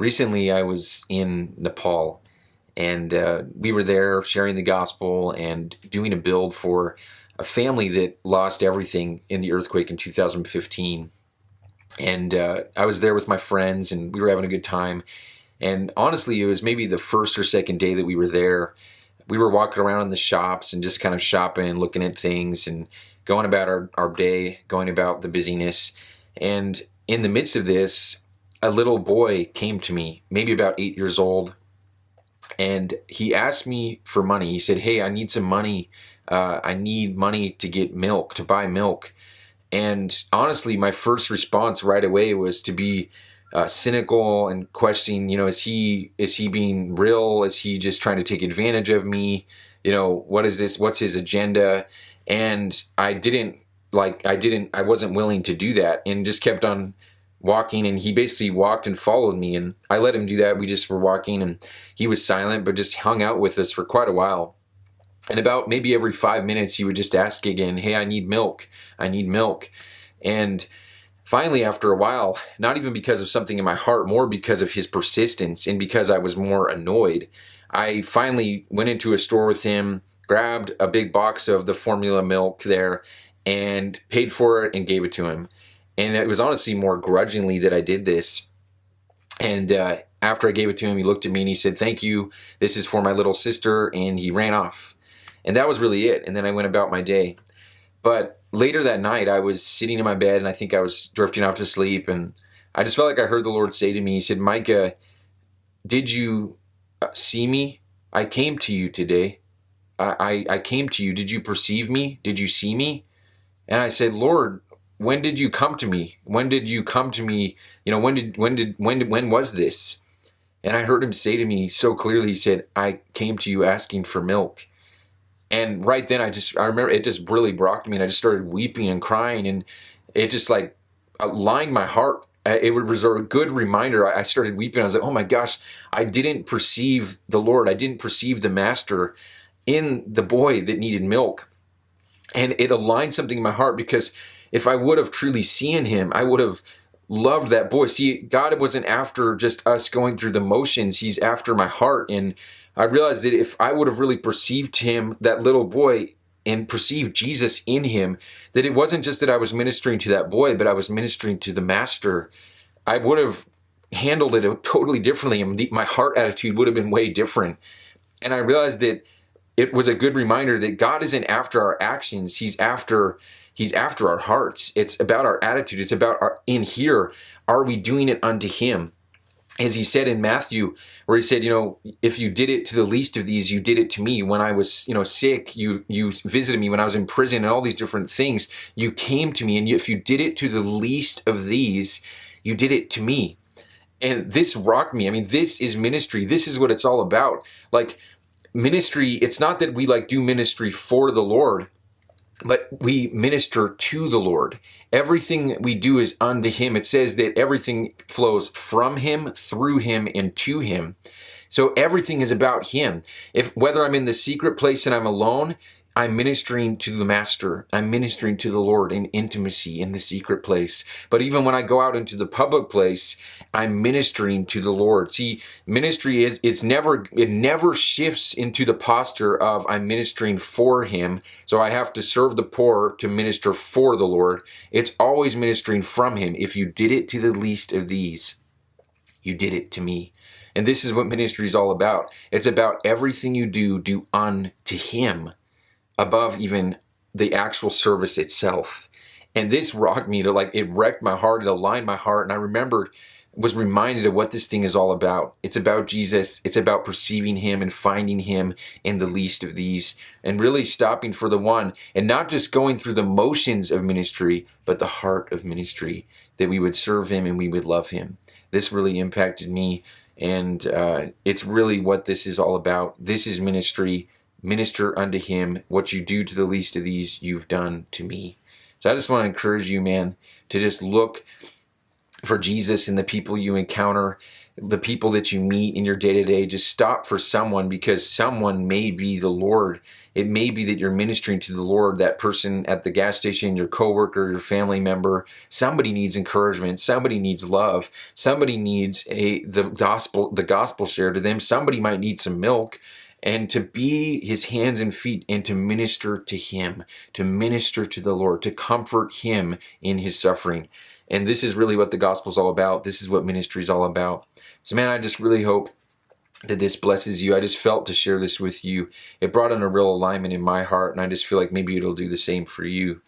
recently I was in Nepal, and we were there sharing the gospel and doing a build for a family that lost everything in the earthquake in 2015. And I was there with my friends, and we were having a good time. And honestly, it was maybe the first or second day that we were there. We were walking around in the shops and just kind of shopping, looking at things, and going about our day, going about the busyness. And in the midst of this, a little boy came to me, maybe about 8 years old, and he asked me for money. He said, "Hey, I need some money. I need money to get milk, to buy milk." And honestly, my first response right away was to be cynical and questioning, is he being real? Is he just trying to take advantage of me? What is this? What's his agenda? And I wasn't willing to do that, and just kept on walking. And he basically walked and followed me, and I let him do that. We just were walking, and he was silent, but just hung out with us for quite a while. And about maybe every 5 minutes, he would just ask again, "Hey, I need milk. I need milk." And finally, after a while, not even because of something in my heart, more because of his persistence and because I was more annoyed, I finally went into a store with him, grabbed a big box of the formula milk there, and paid for it and gave it to him. And it was honestly more grudgingly that I did this. And after I gave it to him, he looked at me and he said, "Thank you. This is for my little sister." And he ran off. And that was really it. And then I went about my day. But later that night, I was sitting in my bed, and I think I was drifting off to sleep. And I just felt like I heard the Lord say to me, He said, "Micah, did you see me? I came to you today. I came to you. Did you perceive me? Did you see me?" And I said, "Lord, when did you come to me? When did you come to me? When was this?" And I heard Him say to me so clearly, He said, "I came to you asking for milk." And right then, I remember it just really rocked me, and I just started weeping and crying, and it just like aligned my heart. It was a good reminder. I started weeping. I was like, "Oh my gosh, I didn't perceive the Lord. I didn't perceive the Master in the boy that needed milk." And it aligned something in my heart, because if I would have truly seen Him, I would have loved that boy. See, God wasn't after just us going through the motions. He's after my heart. And I realized that if I would have really perceived him, that little boy, and perceived Jesus in him, that it wasn't just that I was ministering to that boy, but I was ministering to the Master, I would have handled it totally differently. And my heart attitude would have been way different. And I realized that it was a good reminder that God isn't after our actions. He's after our hearts. It's about our attitude. It's about in here, are we doing it unto Him? As He said in Matthew, where He said, "If you did it to the least of these, you did it to me. When I was, sick, you visited me. When I was in prison, and all these different things, you came to me. And if you did it to the least of these, you did it to me." And this rocked me. I mean, this is ministry. This is what it's all about. Like, ministry, it's not that we do ministry for the Lord, but we minister to the Lord. Everything that we do is unto Him. It says that everything flows from Him, through Him, and to Him. So everything is about Him. Whether I'm in the secret place and I'm alone, I'm ministering to the Master. I'm ministering to the Lord in intimacy in the secret place. But even when I go out into the public place, I'm ministering to the Lord. See, ministry it never shifts into the posture of I'm ministering for Him. So I have to serve the poor to minister for the Lord. It's always ministering from Him. If you did it to the least of these, you did it to me. And this is what ministry is all about. It's about everything you do unto Him, above even the actual service itself. And this rocked me it wrecked my heart, it aligned my heart, and I was reminded of what this thing is all about. It's about Jesus. It's about perceiving Him and finding Him in the least of these, and really stopping for the one, and not just going through the motions of ministry, but the heart of ministry, that we would serve Him and we would love Him. This really impacted me, and it's really what this is all about. This is ministry. Minister unto Him. What you do to the least of these, you've done to me. So I just want to encourage you, man, to just look for Jesus in the people you encounter. the people that you meet in your day-to-day, just stop for someone, because someone may be the Lord. It may be that you're ministering to the Lord, that person at the gas station, your coworker, your family member. Somebody needs encouragement. Somebody needs love. Somebody needs the gospel shared to them. Somebody might need some milk. And to be his hands and feet and to minister to him, to minister to the Lord, to comfort him in his suffering. And this is really what the gospel is all about. This is what ministry is all about. So man, I just really hope that this blesses you. I just felt to share this with you. It brought in a real alignment in my heart, and I just feel like maybe it'll do the same for you.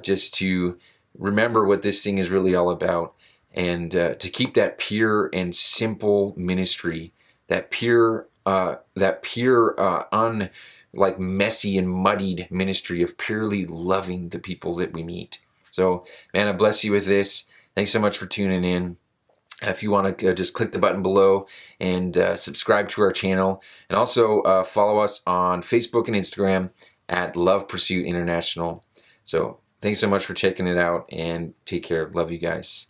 Just to remember what this thing is really all about, and to keep that pure and simple ministry, that pure, like messy and muddied ministry of purely loving the people that we meet. So man, I bless you with this. Thanks so much for tuning in. If you want to just click the button below and subscribe to our channel, and also follow us on Facebook and Instagram at Love Pursuit International. So thanks so much for checking it out, and take care. Love you guys.